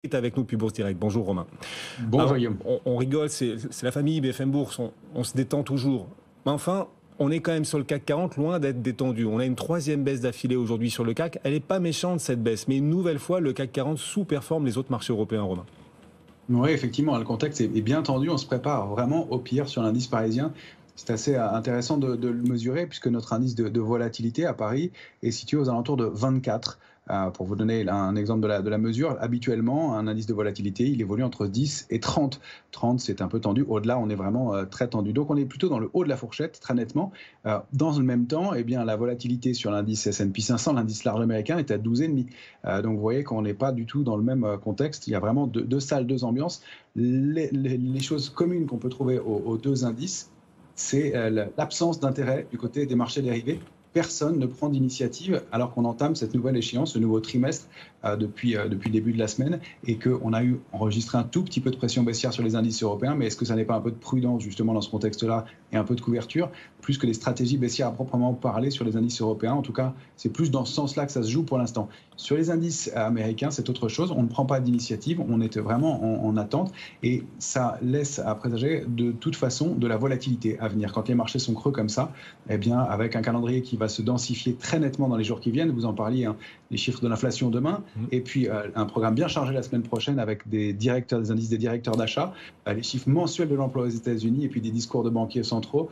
est avec nous depuis Bourse Direct. Bonjour Romain. Bonjour Guillaume. On rigole, c'est la famille BFM Bourse, on se détend toujours. Mais enfin, on est quand même sur le CAC 40, loin d'être détendu. On a une troisième baisse d'affilée aujourd'hui sur le CAC. Elle n'est pas méchante cette baisse, mais une nouvelle fois, le CAC 40 sous-performe les autres marchés européens, Romain. Oui, effectivement, le contexte est bien tendu. On se prépare vraiment au pire sur l'indice parisien. C'est assez intéressant de le mesurer puisque notre indice de volatilité à Paris est situé aux alentours de 24. Pour vous donner un exemple de la mesure, habituellement, un indice de volatilité, il évolue entre 10 et 30. 30, c'est un peu tendu. Au-delà, on est vraiment très tendu. Donc, on est plutôt dans le haut de la fourchette, très nettement. Dans le même temps, eh bien, la volatilité sur l'indice S&P 500, l'indice large américain, est à 12,5. Donc, vous voyez qu'on n'est pas du tout dans le même contexte. Il y a vraiment deux salles, deux ambiances. Les choses communes qu'on peut trouver aux deux indices, c'est l'absence d'intérêt du côté des marchés dérivés. Personne ne prend d'initiative alors qu'on entame cette nouvelle échéance, ce nouveau trimestre depuis le début de la semaine et qu'on a enregistré un tout petit peu de pression baissière sur les indices européens. Mais est-ce que ça n'est pas un peu de prudence justement dans ce contexte-là et un peu de couverture, plus que des stratégies baissières à proprement parler sur les indices européens? En tout cas, c'est plus dans ce sens-là que ça se joue pour l'instant. Sur les indices américains, c'est autre chose. On ne prend pas d'initiative, on est vraiment en attente et ça laisse à présager de toute façon de la volatilité à venir. Quand les marchés sont creux comme ça, eh bien, avec un calendrier qui va se densifier très nettement dans les jours qui viennent. Vous en parliez, hein, les chiffres de l'inflation demain, et puis un programme bien chargé la semaine prochaine avec des indices des directeurs d'achat, les chiffres mensuels de l'emploi aux États-Unis, et puis des discours de banquiers centraux.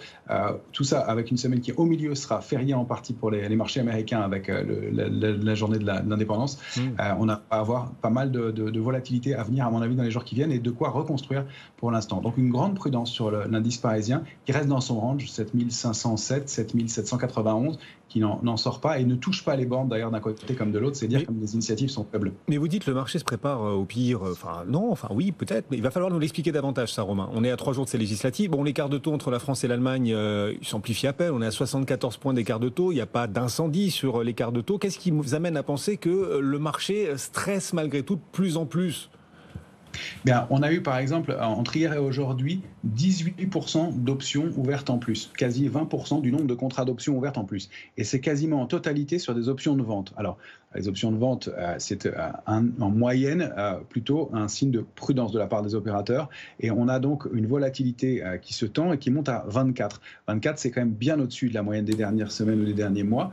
Tout ça avec une semaine qui, au milieu, sera fériée en partie pour les marchés américains avec la journée de l'indépendance. On va avoir pas mal de volatilité à venir, à mon avis, dans les jours qui viennent, et de quoi reconstruire pour l'instant. Donc une grande prudence sur l'indice parisien qui reste dans son range, 7507, 7791, qui n'en sort pas et ne touche pas les bornes d'ailleurs d'un côté comme de l'autre, c'est dire comme les initiatives sont faibles. Mais vous dites le marché se prépare au pire, oui peut-être, mais il va falloir nous l'expliquer davantage ça Romain. On est à 3 jours de ces législatives, bon l'écart de taux entre la France et l'Allemagne s'amplifie à peine, on est à 74 points d'écart de taux, il n'y a pas d'incendie sur l'écart de taux. Qu'est-ce qui vous amène à penser que le marché stresse malgré tout de plus en plus ? Bien, on a eu par exemple entre hier et aujourd'hui 18% d'options ouvertes en plus, quasi 20% du nombre de contrats d'options ouvertes en plus. Et c'est quasiment en totalité sur des options de vente. Alors, les options de vente, c'est en moyenne plutôt un signe de prudence de la part des opérateurs. Et on a donc une volatilité qui se tend et qui monte à 24. 24, c'est quand même bien au-dessus de la moyenne des dernières semaines ou des derniers mois.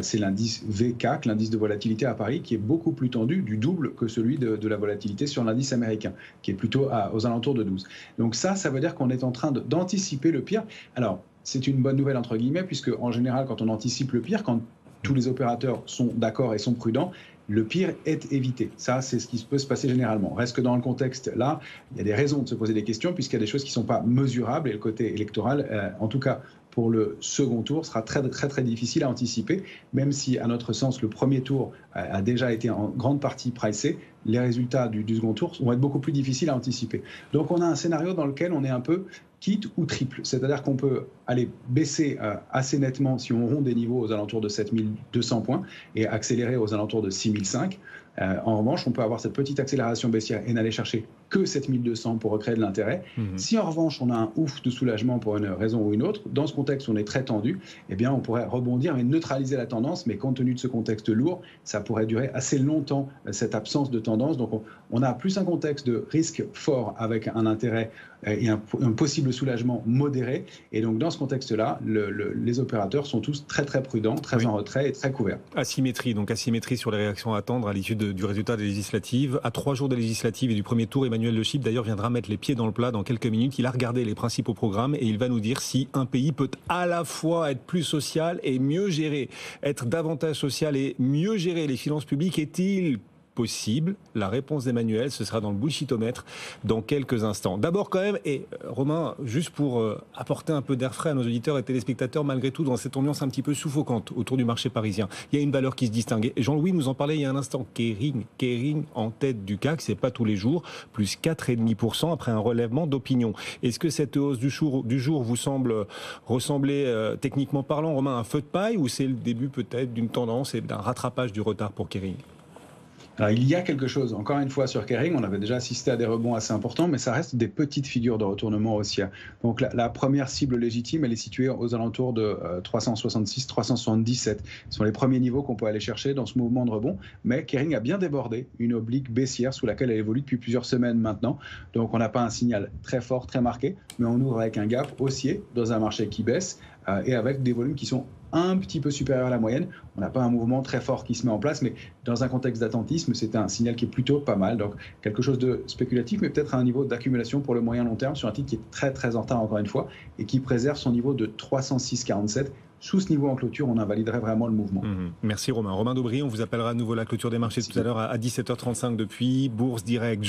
C'est l'indice VCAC, l'indice de volatilité à Paris, qui est beaucoup plus tendu, du double que celui de la volatilité sur l'indice américain, qui est plutôt aux alentours de 12. Donc ça veut dire qu'on est en train d'anticiper le pire. Alors, c'est une bonne nouvelle, entre guillemets, puisque en général, quand on anticipe le pire, quand tous les opérateurs sont d'accord et sont prudents, le pire est évité. Ça, c'est ce qui peut se passer généralement. Reste que dans le contexte là, il y a des raisons de se poser des questions, puisqu'il y a des choses qui ne sont pas mesurables, et le côté électoral, en tout cas pour le second tour, sera très, très, très difficile à anticiper, même si, à notre sens, le premier tour a déjà été en grande partie pricé. Les résultats du second tour vont être beaucoup plus difficiles à anticiper. Donc, on a un scénario dans lequel on est un peu quitte ou triple. C'est-à-dire qu'on peut aller baisser assez nettement si on rompt des niveaux aux alentours de 7200 points et accélérer aux alentours de 6005. En revanche, on peut avoir cette petite accélération baissière et n'aller chercher que 7200 pour recréer de l'intérêt. Si en revanche, on a un ouf de soulagement pour une raison ou une autre, dans ce contexte où on est très tendu, eh bien, on pourrait rebondir et neutraliser la tendance. Mais compte tenu de ce contexte lourd, ça pourrait durer assez longtemps, cette absence de tendance. Donc, on a plus un contexte de risque fort avec un intérêt et un possible soulagement modéré. Et donc, dans ce contexte-là, les opérateurs sont tous très, très prudents, très en retrait et très couverts. Asymétrie sur les réactions à attendre à l'issue du résultat des législatives. À 3 jours des législatives et du premier tour, Emmanuel Le Chypre d'ailleurs viendra mettre les pieds dans le plat dans quelques minutes. Il a regardé les principaux programmes et il va nous dire si un pays peut à la fois être plus social et mieux gérer, être davantage social et mieux gérer les finances publiques. Est-il possible? La réponse d'Emmanuel, ce sera dans le bullshitomètre dans quelques instants. D'abord quand même, et Romain, juste pour apporter un peu d'air frais à nos auditeurs et téléspectateurs, malgré tout, dans cette ambiance un petit peu suffocante autour du marché parisien, il y a une valeur qui se distingue. Et Jean-Louis nous en parlait il y a un instant. Kering en tête du CAC, c'est pas tous les jours, plus 4,5% après un relèvement d'opinion. Est-ce que cette hausse du jour vous semble ressembler, techniquement parlant, Romain, à un feu de paille, ou c'est le début peut-être d'une tendance et d'un rattrapage du retard pour Kering? Alors, il y a quelque chose, encore une fois, sur Kering, on avait déjà assisté à des rebonds assez importants, mais ça reste des petites figures de retournement haussière. Donc la première cible légitime, elle est située aux alentours de 366, 377. Ce sont les premiers niveaux qu'on peut aller chercher dans ce mouvement de rebond, mais Kering a bien débordé une oblique baissière sous laquelle elle évolue depuis plusieurs semaines maintenant. Donc on n'a pas un signal très fort, très marqué, mais on ouvre avec un gap haussier dans un marché qui baisse et avec des volumes qui sont un petit peu supérieur à la moyenne. On n'a pas un mouvement très fort qui se met en place, mais dans un contexte d'attentisme, c'est un signal qui est plutôt pas mal. Donc quelque chose de spéculatif, mais peut-être à un niveau d'accumulation pour le moyen long terme sur un titre qui est très très en retard encore une fois et qui préserve son niveau de 306,47. Sous ce niveau en clôture, on invaliderait vraiment le mouvement. Merci Romain. Romain Daubry, on vous appellera à nouveau la clôture des marchés tout à l'heure à 17h35 depuis Bourse Direct.